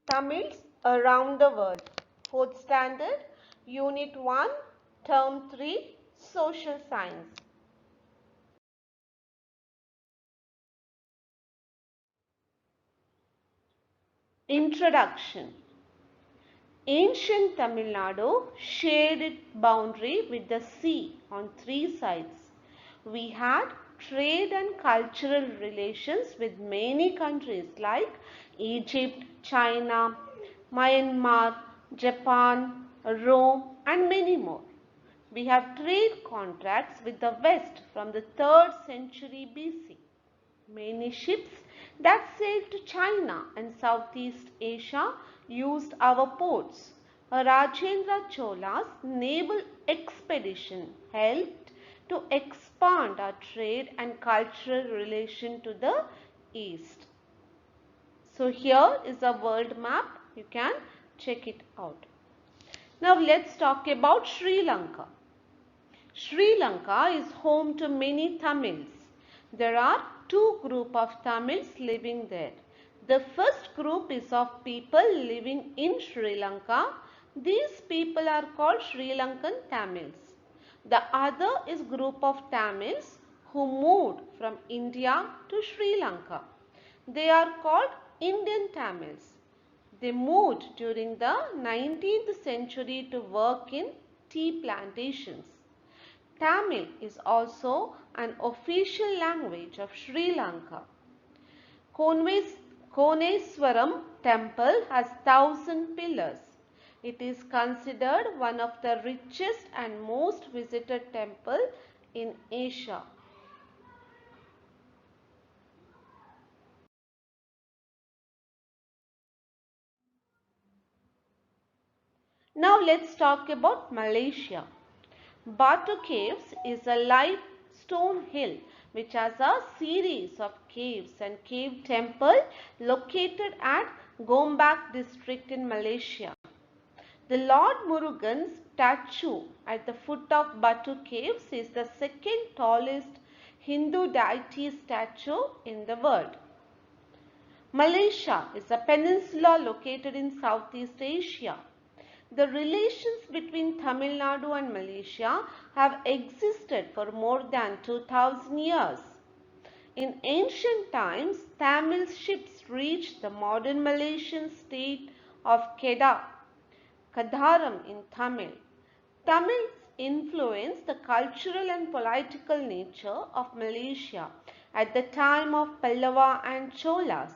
Tamils around the world. 4th standard, Unit 1, Term 3, Social Science. Introduction. Ancient Tamil Nadu shared its boundary with the sea on 3 sides. We had trade and cultural relations with many countries like Egypt, China, Myanmar, Japan, Rome, and many more. We have trade contracts with the West from the 3rd century BC. Many ships that sailed to China and Southeast Asia used our ports. Rajendra Chola's naval expedition helped to expand our trade and cultural relation to the east. So here is a world map. You can check it out. Now let's talk about Sri Lanka. Sri Lanka is home to many Tamils. There are two groups of Tamils living there. The first group is of people living in Sri Lanka. These people are called Sri Lankan Tamils. The other is group of Tamils who moved from India to Sri Lanka. They are called Indian Tamils. They moved during the 19th century to work in tea plantations. Tamil is also an official language of Sri Lanka. Koneswaram temple has 1,000 pillars. It is considered one of the richest and most visited temple in Asia. Now let's talk about Malaysia. Batu Caves is a limestone hill which has a series of caves and cave temple located at Gombak district in Malaysia. The Lord Murugan statue at the foot of Batu Caves is the second tallest Hindu deity statue in the world. Malaysia is a peninsula located in Southeast Asia. The relations between Tamil Nadu and Malaysia have existed for more than 2000 years. In ancient times, Tamil ships reached the modern Malaysian state of Kedah, Kadharam in Tamil. Tamils influenced the cultural and political nature of Malaysia at the time of Pallava and Cholas.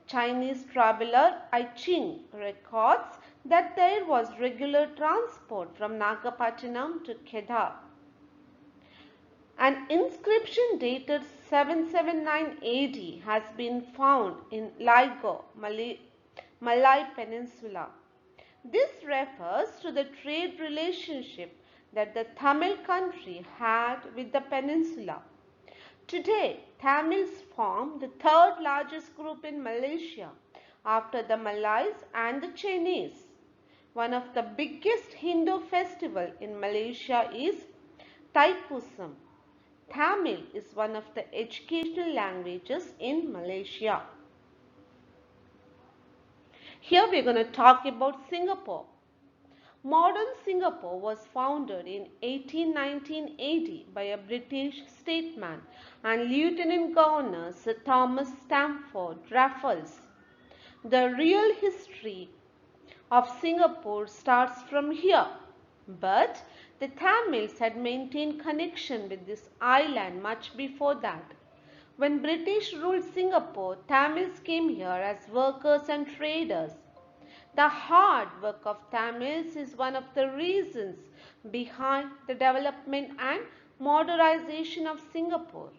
Chinese traveler I Ching records that there was regular transport from Nagapattinam to Kedah. An inscription dated 779 AD has been found in Ligo, Malay Peninsula. This refers to the trade relationship that the Tamil country had with the peninsula. Today, Tamils form the third largest group in Malaysia after the Malays and the Chinese. One of the biggest Hindu festival in Malaysia is Thaipusam. Tamil is one of the educational languages in Malaysia. Here we are going to talk about Singapore. Modern Singapore was founded in 1819 AD by a British statesman and Lieutenant Governor Sir Thomas Stamford Raffles. The real history of Singapore starts from here, but the Tamils had maintained connection with this island much before that. When British ruled Singapore, Tamils came here as workers and traders. The hard work of Tamils is one of the reasons behind the development and modernization of Singapore.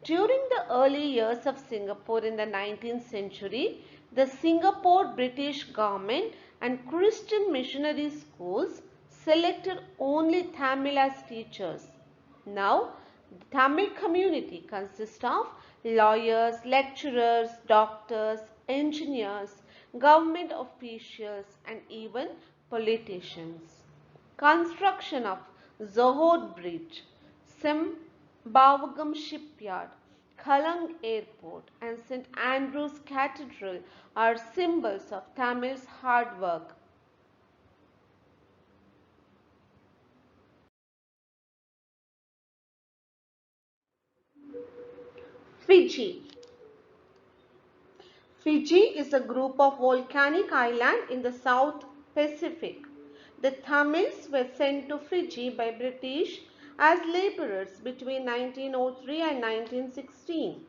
During the early years of Singapore in the 19th century, the Singapore British government and Christian missionary schools selected only Tamil as teachers. Now, the Tamil community consists of lawyers, lecturers, doctors, engineers, government officials and even politicians. Construction of Johor Bridge, Sembawagam Shipyard Kalang Airport, and St. Andrew's Cathedral are symbols of Tamils' hard work. Fiji. Fiji is a group of volcanic islands in the South Pacific. The Tamils were sent to Fiji by British as laborers between 1903 and 1916.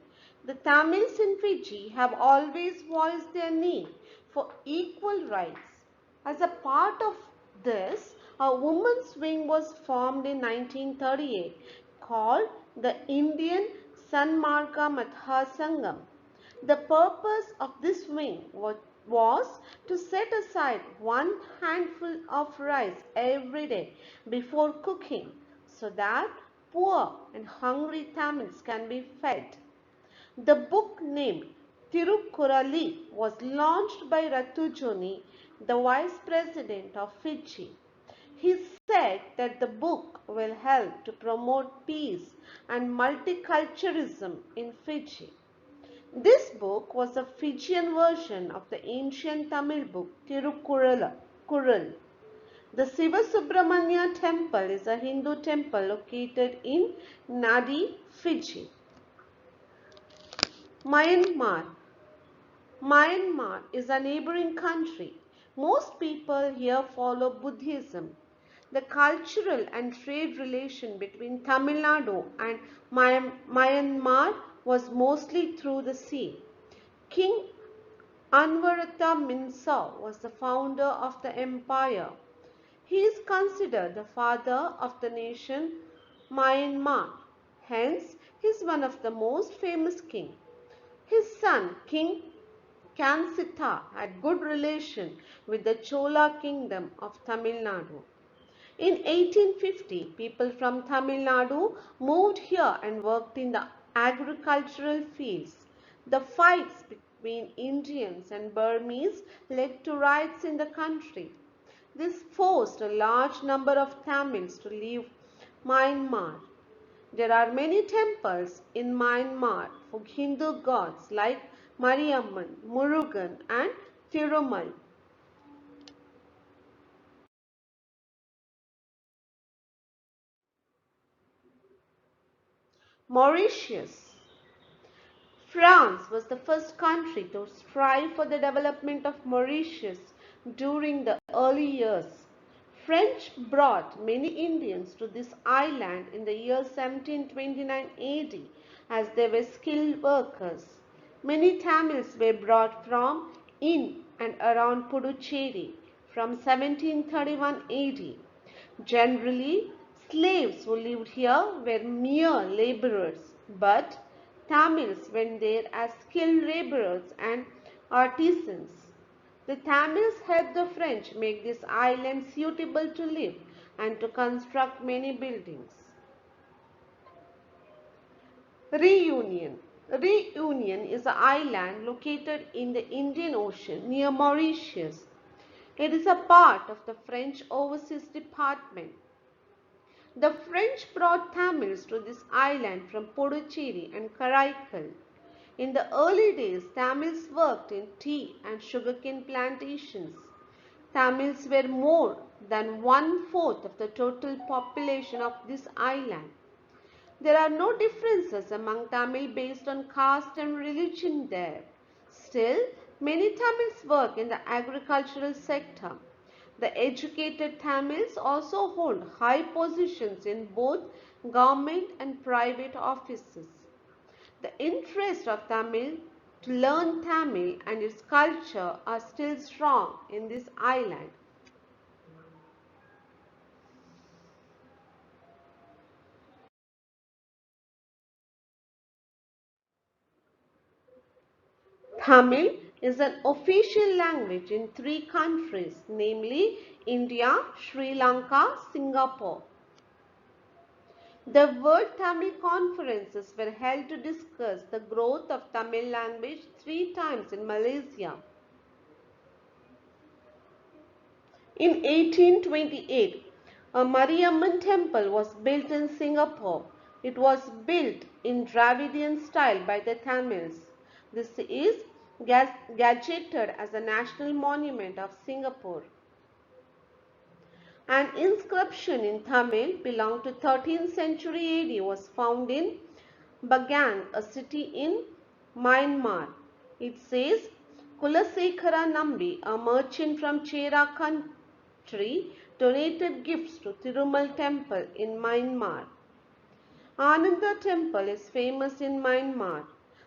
The Tamils in Fiji have always voiced their need for equal rights. As a part of this, a women's wing was formed in 1938 called the Indian Sanmarga Matha Sangam. The purpose of this wing was to set aside one handful of rice every day before cooking so that poor and hungry Tamils can be fed. The book named Tirukkurali was launched by Ratujoni, the Vice President of Fiji. He said that the book will help to promote peace and multiculturalism in Fiji. This book was a Fijian version of the ancient Tamil book Kural. The Siva Subramanya temple is a Hindu temple located in Nadi, Fiji. Myanmar. Myanmar is a neighboring country. Most people here follow Buddhism. The cultural and trade relation between Tamil Nadu and Myanmar was mostly through the sea. King Anvarata Minsa was the founder of the empire. He is considered the father of the nation Myanmar. Hence, he is one of the most famous kings. His son, King Kansitha, had good relation with the Chola kingdom of Tamil Nadu. In 1850, people from Tamil Nadu moved here and worked in the agricultural fields. The fights between Indians and Burmese led to riots in the country. This forced a large number of Tamils to leave Myanmar. There are many temples in Myanmar for Hindu gods like Mariamman, Murugan and Thirumal. Mauritius. France was the first country to strive for the development of Mauritius during the early years. French brought many Indians to this island in the year 1729 AD as they were skilled workers. Many Tamils were brought from in and around Puducherry from 1731 AD. Generally, slaves who lived here were mere laborers, but Tamils went there as skilled laborers and artisans. The Tamils helped the French make this island suitable to live and to construct many buildings. Reunion. Reunion is an island located in the Indian Ocean near Mauritius. It is a part of the French Overseas Department. The French brought Tamils to this island from Puducherry and Karaikal. In the early days, Tamils worked in tea and sugarcane plantations. Tamils were more than one-fourth of the total population of this island. There are no differences among Tamil based on caste and religion there. Still, many Tamils work in the agricultural sector. The educated Tamils also hold high positions in both government and private offices. The interest of Tamil to learn Tamil and its culture are still strong in this island. Tamil is an official language in three countries, namely India, Sri Lanka, Singapore. The World Tamil conferences were held to discuss the growth of Tamil language three times in Malaysia. In 1828, a Mariamman temple was built in Singapore. It was built in Dravidian style by the Tamils. This is gazetted as a national monument of Singapore. An inscription in Tamil belonging to 13th century AD was found in Bagang, a city in Myanmar. It says, Kulasekara Nambi, a merchant from Chera country, donated gifts to Tirumal temple in Myanmar. Ananda temple is famous in Myanmar.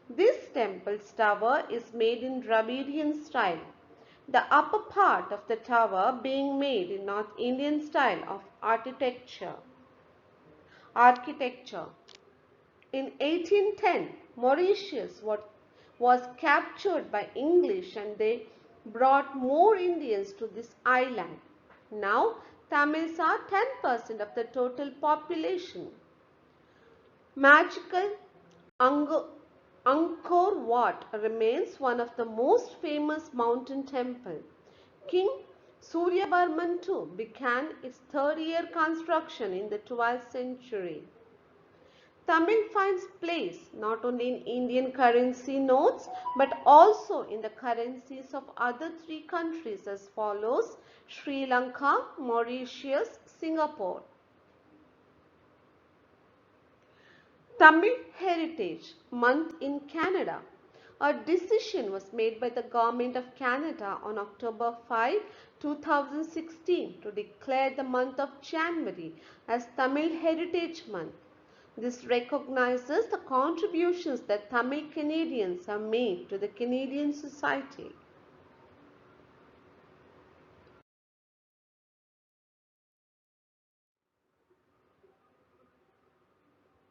This temple's tower is made in Dravidian style, the upper part of the tower being made in North Indian style of architecture. In 1810, Mauritius was captured by English and they brought more Indians to this island. Now, Tamils are 10% of the total population. Magical Angkor Wat remains one of the most famous mountain temples. King Suryavarman II began its third-year construction in the 12th century. Tamil finds place not only in Indian currency notes but also in the currencies of other three countries as follows: Sri Lanka, Mauritius, Singapore. Tamil Heritage Month in Canada. A decision was made by the Government of Canada on October 5, 2016 to declare the month of January as Tamil Heritage Month. This recognizes the contributions that Tamil Canadians have made to the Canadian society.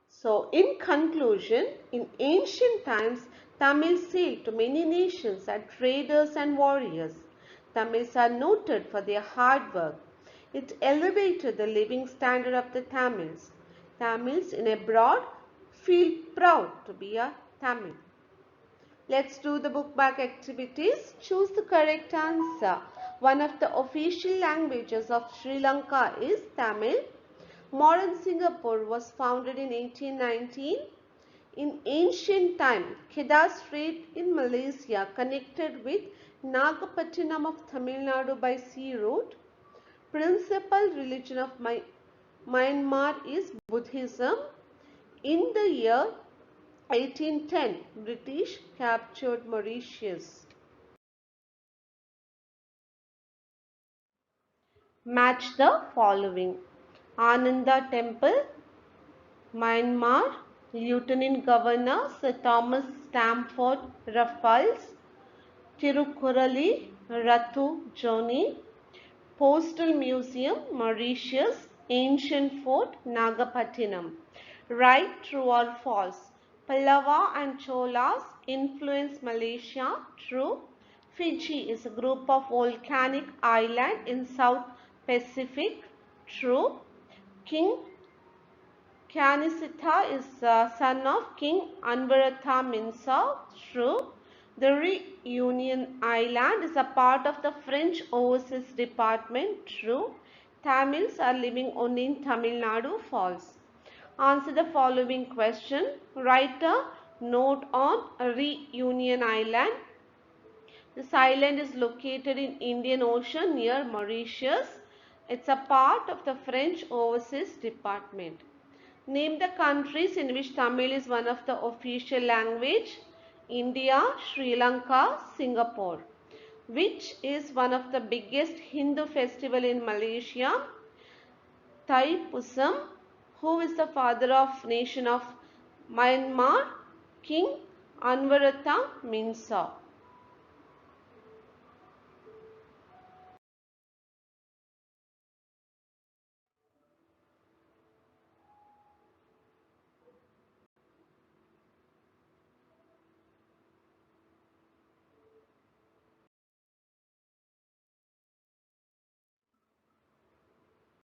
So, in conclusion, in ancient times, Tamils sailed to many nations as traders and warriors. Tamils are noted for their hard work. It elevated the living standard of the Tamils. Tamils in abroad feel proud to be a Tamil. Let's do the book back activities. Choose the correct answer. One of the official languages of Sri Lanka is Tamil. Modern Singapore was founded in 1819. In ancient time, Kedah Strait in Malaysia connected with Nagapattinam of Tamil Nadu by sea route. Principal religion of Myanmar is Buddhism. In the year 1810, British captured Mauritius. Match the following: Ananda Temple, Myanmar, Lieutenant Governor Sir Thomas Stamford Raffles, Tirukurali Rathu Joni, Postal Museum, Mauritius, Ancient Fort, Nagapattinam. Right, true or false? Pallava and Cholas influenced Malaysia. True. Fiji is a group of volcanic islands in South Pacific. True. King Kanisitha is the son of King Anvaratha Minsa. True. The Reunion Island is a part of the French Overseas Department. True. Tamils are living only in Tamil Nadu. False. Answer the following question. Write a note on Reunion Island. This island is located in Indian Ocean near Mauritius. It's a part of the French Overseas Department. Name the countries in which Tamil is one of the official language. India, Sri Lanka, Singapore. Which is one of the biggest Hindu festival in Malaysia? Thaipusam. Who is the father of nation of Myanmar? King Anvaratha Minsa.